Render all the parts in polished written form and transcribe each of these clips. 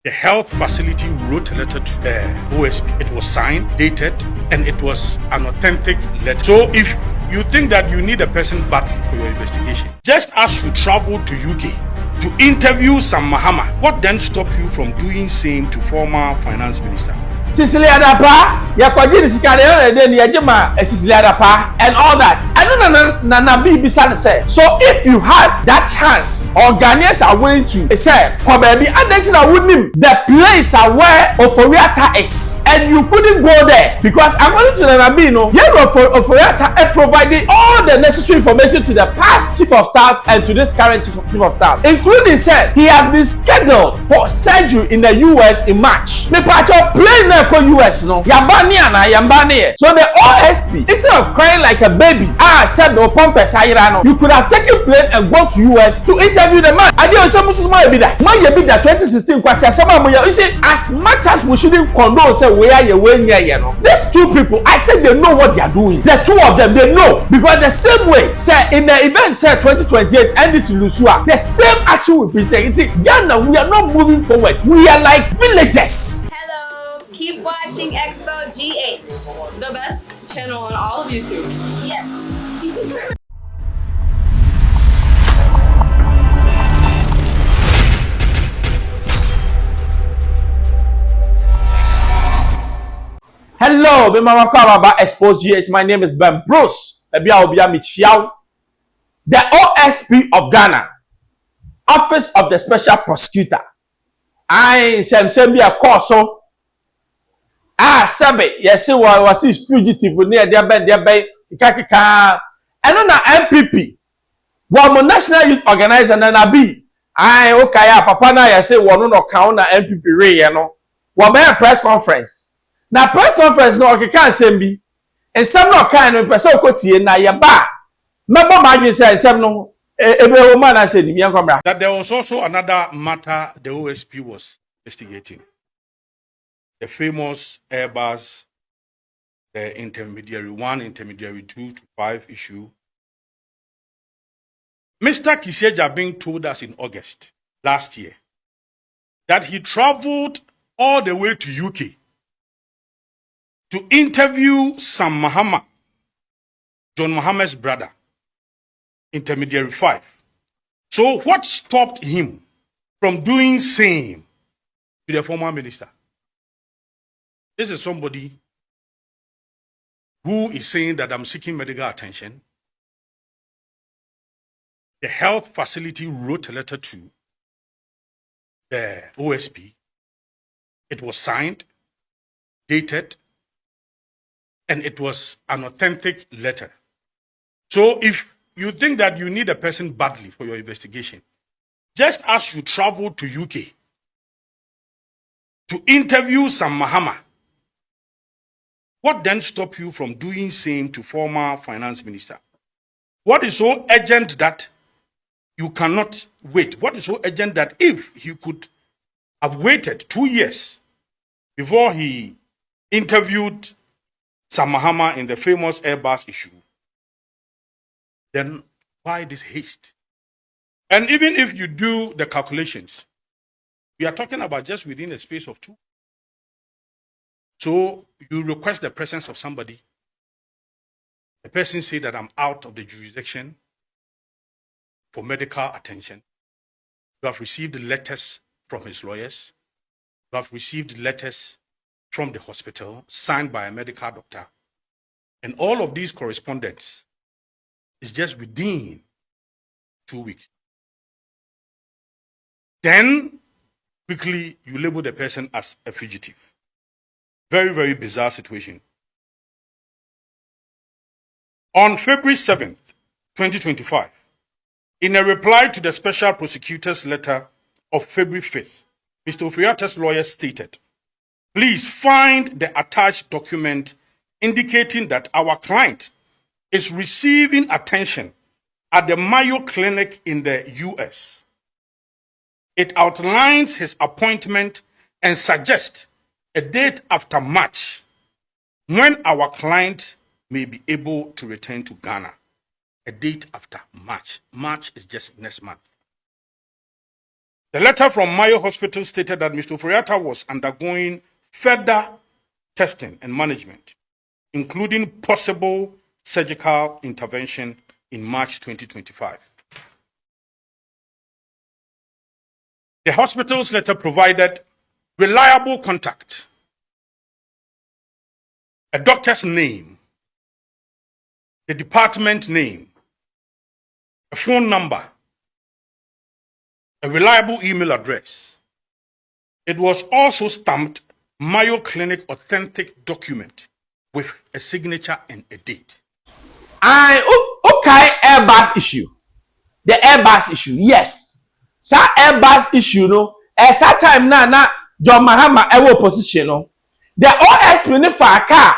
The health facility wrote a letter to the OSP. It was signed, dated, and it was an authentic letter. So if you think that you need a person back for your investigation, just as you traveled to UK to interview Sam Mahama, what then stopped you from doing same to former finance minister? Sicily Adapa, Yakwajini Sikarion, then Yajima, Sicily Adapa, and all that. I don't know, Bisan said. So if you have that chance, or Ghanaians are willing to say, Kwabebi, and then I wouldn't the place where Oforiata is, and you couldn't go there because according to the Nabino, Oforiata provided all the necessary information to the past chief of staff and to this current chief of staff, including said he has been scheduled for surgery in the US in March. Me pacho plane US no yambania na yambania. So the OSP, instead of crying like a baby, said no pompes no, you could have taken plane and gone to US to interview the man. I didn't say Musuma be that. My be that 2016 kwasi sama moya. You see, as much as we shouldn't condone say where you know, these two people, I said they know what they are doing. The two of them, they know, because the same way say in the event say 2028 and this Lusua, the same action will be taken. Ghana, we are not moving forward. We are like villagers. Keep watching Xposed GH, the best channel on all of YouTube. Yes. Hello, about Xposed GH. My name is Ben Bruce. The OSP of Ghana, Office of the Special Prosecutor. I am be a course. Sabe, yes, was fugitive near their bed, Kakika, and on MPP. One national youth organizer, and Nabi. Okay, Papa, I say, one no count MPP, you know. One press conference. Now, press conference, no, okay, can't send me. And some no kind of person could see na ya ba. Member Maggie says, some no, every woman I said, that there was also another matter the OSP was investigating. The famous Airbus, the intermediary 1, intermediary 2 to 5 issue. Mr. Kissi told us in August last year that he traveled all the way to UK to interview Sam Mahama, John Mahama's brother, intermediary 5. So what stopped him from doing same to the former minister? This is somebody who is saying that I'm seeking medical attention. The health facility wrote a letter to the OSP. It was signed, dated, and it was an authentic letter. So if you think that you need a person badly for your investigation, just as you traveled to UK to interview Sam Mahama, what then stopped you from doing same to former finance minister? What is so urgent that you cannot wait? What is so urgent that if he could have waited 2 years before he interviewed Sam Mahama in the famous Airbus issue, then why this haste? And even if you do the calculations, we are talking about just within a space of 2. So you request the presence of somebody. The person say that I'm out of the jurisdiction for medical attention. You have received letters from his lawyers. You have received letters from the hospital signed by a medical doctor. And all of these correspondence is just within 2 weeks. Then quickly you label the person as a fugitive. Very, very bizarre situation. On February 7th, 2025, in a reply to the special prosecutor's letter of February 5th, Mr. Oforiata's lawyer stated, "Please find the attached document indicating that our client is receiving attention at the Mayo Clinic in the US. It outlines his appointment and suggests a date after March when our client may be able to return to Ghana. A date after March. March is just next month. The letter from Mayo Hospital stated that Mr. Oforiatta was undergoing further testing and management, including possible surgical intervention in March 2025. The hospital's letter provided reliable contact, a doctor's name, the department name, a phone number, a reliable email address. It was also stamped Mayo Clinic authentic document with a signature and a date. Okay, Airbus issue. The Airbus issue, yes. Sa Airbus issue no, that time na John Mahama ewo position no. The OSP ni for a car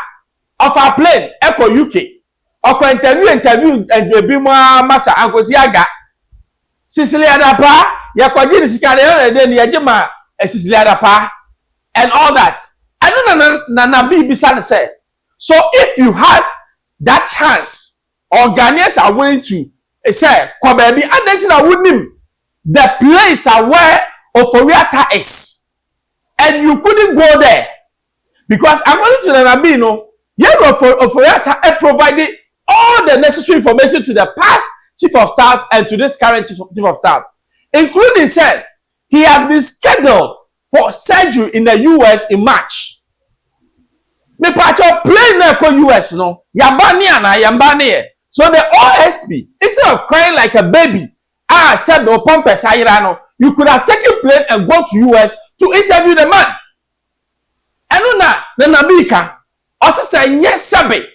of a plane echo UK. Oko interview and be more massa ankosi aga. Sicilia dapa ya kwa jini sikare then ya jema Sicilia dapa and all that. I don't na BBC say. So if you have that chance, or Ghanaians are willing to say, kwa baby, and then I wouldn't the place where Oforiatta is, and you couldn't go there because according to the Nabino, Oforiatta provided all the necessary information to the past chief of staff and to this current chief of staff, including said he has been scheduled for surgery in the US in March. Me pacho plane na ko US no yabani ana yambani. So the OSP, instead of crying like a baby, said no pompes no, you could have taken plane and go to US to interview the man. And na nabika also say yes sabe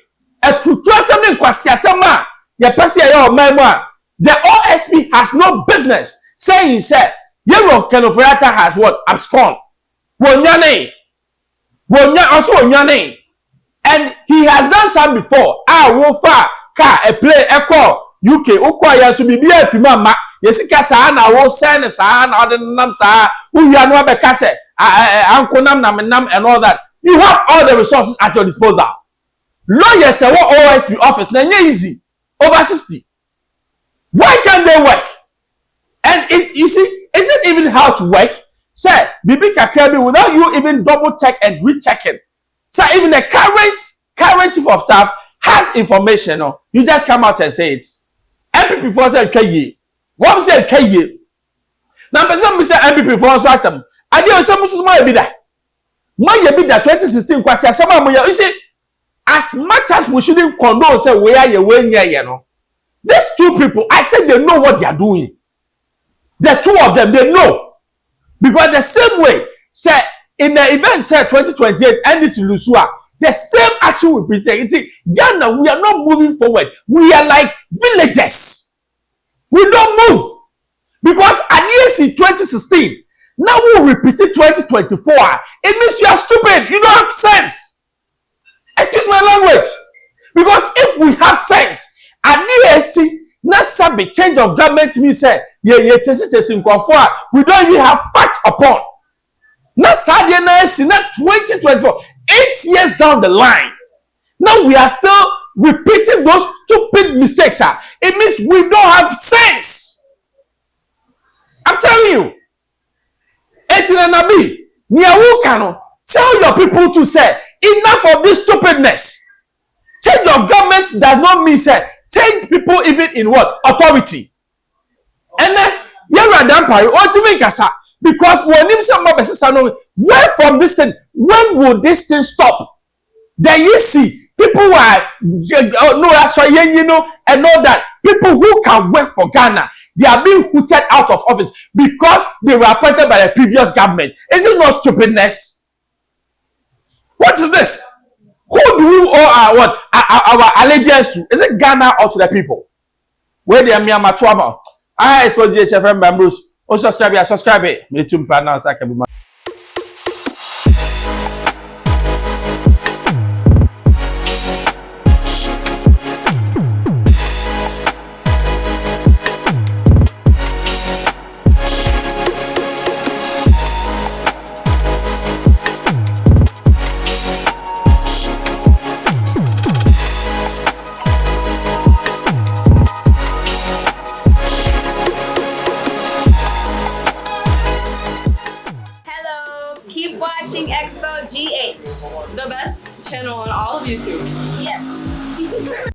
a true something kwasiasama ya pesi ya memo. The OSP has no business saying he said Yero Oforiatta has what abscond. Wonyane and he has done some before. Wofa car a play echo UK ukwa so bibia afima ma yesika saa na wo send saa na ode nam saa uwia no be kase ankonam nam and all that. You have all the resources at your disposal. Lawyers say what OSP office na easy over 60. Why can't they work? And you see, is it even how to work? Sir, Bibi Kakrebi, without you even double check and rechecking. Sir, even the current chief of staff has information. No? You just come out and say it. MPP for say KY. What say KY? Now, some say MPP for some. I did some small bit that. My bit 2016 kwasi asama mo you see, as much as we shouldn't condone say where you when you know. These two people, I said they know what they are doing. The two of them, they know. Because the same way, say, in the event, say, 2028, and this Lusua, the same action will be taken. Ghana, we are not moving forward. We are like villagers. We don't move. Because at least in 2016, now we'll repeat it 2024. It means you are stupid. You don't have sense. Excuse my language. Because if we have sense, at least, not some change of government means say we don't even have fact upon. Not Sadia not 2024, 8 years down the line. Now we are still repeating those stupid mistakes. It means we don't have sense. I'm telling you. Etina Nabi, Niawukano, tell your people to say enough of this stupidness. Change of government does not mean say change people even in what? Authority. And then, because when him say where from this thing, when will this thing stop? Then you see, people are, no, that's why, you know, and all that. People who can work for Ghana, they are being hooted out of office because they were appointed by the previous government. Is it not stupidness? What is this? Who do we owe our allegiance to? Is it Ghana or to the people? Where they are Miyamatuama? I suppose the HFM members. Also subscribe it. Me too, partner. Keep watching Expo GH, the best channel on all of YouTube. Yes.